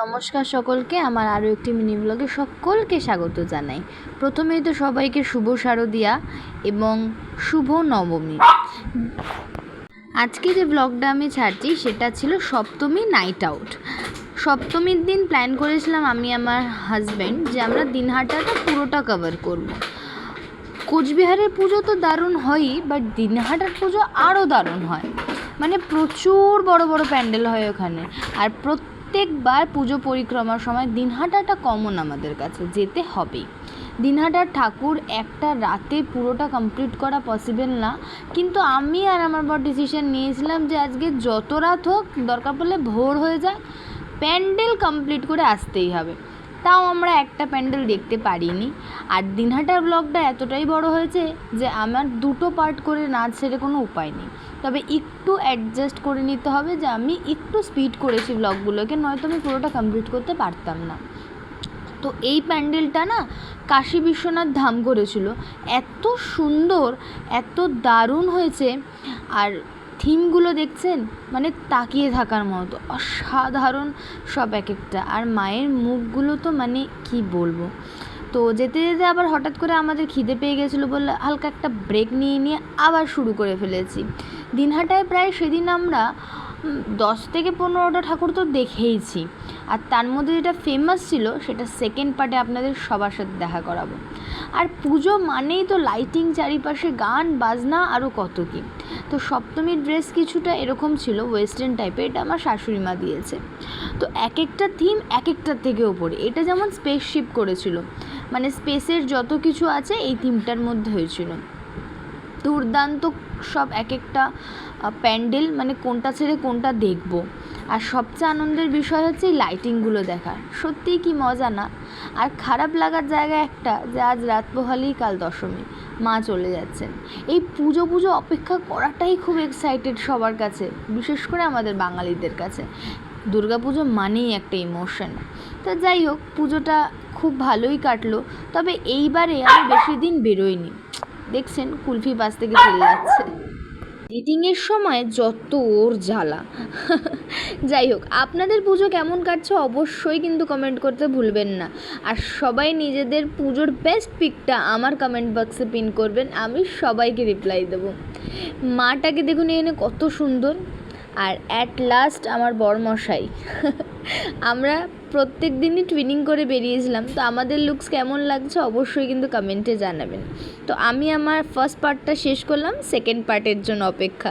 নমস্কার সকলকে, আমার আরও একটি মিনি ব্লগে সকলকে স্বাগত জানাই। প্রথমেই তো সবাইকে শুভ শারদিয়া এবং শুভ নবমী। আজকে যে ব্লগটা আমি ছাড়ছি সেটা ছিল সপ্তমী নাইট আউট। সপ্তমীর দিন প্ল্যান করেছিলাম আমি আমার হাজব্যান্ড যে আমরা দিনহাটাটা পুরোটা কভার করব। কোচবিহারের পুজো তো দারুণ হয়ই, বাট দিনহাটার পুজো আরও দারুণ হয়। মানে প্রচুর বড় বড় প্যান্ডেল হয় ওখানে। আর প্রত্যেকবার পুজো পরিক্রমার সময় দিনহাটাটা কমন আমাদের কাছে, যেতে হবেই। দিনহাটার ঠাকুর একটা রাতে পুরোটা কমপ্লিট করা পসিবল না, কিন্তু আমি আর আমার বর ডিসিশন নিয়েছিলাম যে আজকে যত রাত হোক, দরকার পড়লে ভোর হয়ে যাক, প্যান্ডেল কমপ্লিট করে আসতেই হবে। তাও আমরা একটা প্যান্ডেল দেখতে পারিনি। আর দিনহাটার ব্লগটা এতটাই বড় হয়েছে যে আমার দুটো পার্ট করে না ছেড়ে কোনো উপায় নেই। তবে একটু অ্যাডজাস্ট করে নিতে হবে যে আমি একটু স্পিড করেছি ব্লগগুলোকে, নয়তো আমি পুরোটা কমপ্লিট করতে পারতাম না। তো এই প্যান্ডেলটা না কাশী বিশ্বনাথ ধাম করেছিল, এত সুন্দর, এত দারুণ হয়েছে। আর থিমগুলো দেখছেন, মানে তাকিয়ে থাকার মতো অসাধারণ সব এক একটা। আর মায়ের মুখগুলো তো মানে কি বলবো। তো যেতে যেতে আবার হঠাৎ করে আমাদের খিদে পেয়ে গেছিলো বলে হালকা একটা ব্রেক নিয়ে আবার শুরু করে ফেলেছি। দিনহাটায় প্রায় সেদিন আমরা 10 থেকে 15টা ঠাকুর তো দেখেইছি। আর তার মধ্যে যেটা ফেমাস ছিল সেটা সেকেন্ড পার্টে আপনাদের সবার সাথে দেখা করাবো। আর পুজো মানেই তো লাইটিং, চারিপাশে গান বাজনা, আরও কত কী। তো সপ্তমীর ড্রেস কিছুটা এরকম ছিল, ওয়েস্টার্ন টাইপের, এটা আমার শাশুড়ি মা দিয়েছে। তো এক একটা থিম এক একটার থেকে ওপরে। এটা যেমন স্পেসশিপ করেছিল, মানে স্পেসের যত কিছু আছে এই থিমটার মধ্যে হয়েছিল। দুর্দান্ত সব এক একটা প্যান্ডেল, মানে কোনটা ছেড়ে কোনটা দেখব। আর সবচেয়ে আনন্দের বিষয় হচ্ছে এই লাইটিংগুলো দেখা, সত্যিই কি মজা না। আর খারাপ লাগার জায়গা একটা যে আজ রাত পোহালেই কাল দশমী, মা চলে যাচ্ছেন। এই পুজো অপেক্ষা করাটাই খুব এক্সাইটেড সবার কাছে, বিশেষ করে আমাদের বাঙালিদের কাছে। দুর্গাপুজো মানেই একটা ইমোশন। তো যাই হোক, পুজোটা খুব ভালোই কাটলো। তবে এইবারে আমি বেশি দিন বেরোইনি। দেখছেন কুলফি বাস থেকে চলে যাচ্ছে। এডিটিংয়ের সময় যত ওর জ্বালা। যাই হোক, আপনাদের পুজো কেমন কাটছে অবশ্যই কিন্তু কমেন্ট করতে ভুলবেন না। আর সবাই নিজেদের পুজোর বেস্ট পিকটা আমার কমেন্ট বক্সে পিন করবেন, আমি সবাইকে রিপ্লাই দেবো। মাটাকে দেখুন এখানে কত সুন্দর। আর অ্যাট লাস্ট আমার বরমশাই। আমরা প্রত্যেক দিনই টুইনিং করে বেরিয়েছিলাম, তো আমাদের লুকস কেমন লাগছে অবশ্যই কিন্তু কমেন্টে জানাবেন। তো আমি আমার ফার্স্ট পার্টটা শেষ করলাম, সেকেন্ড পার্টের জন্য অপেক্ষা।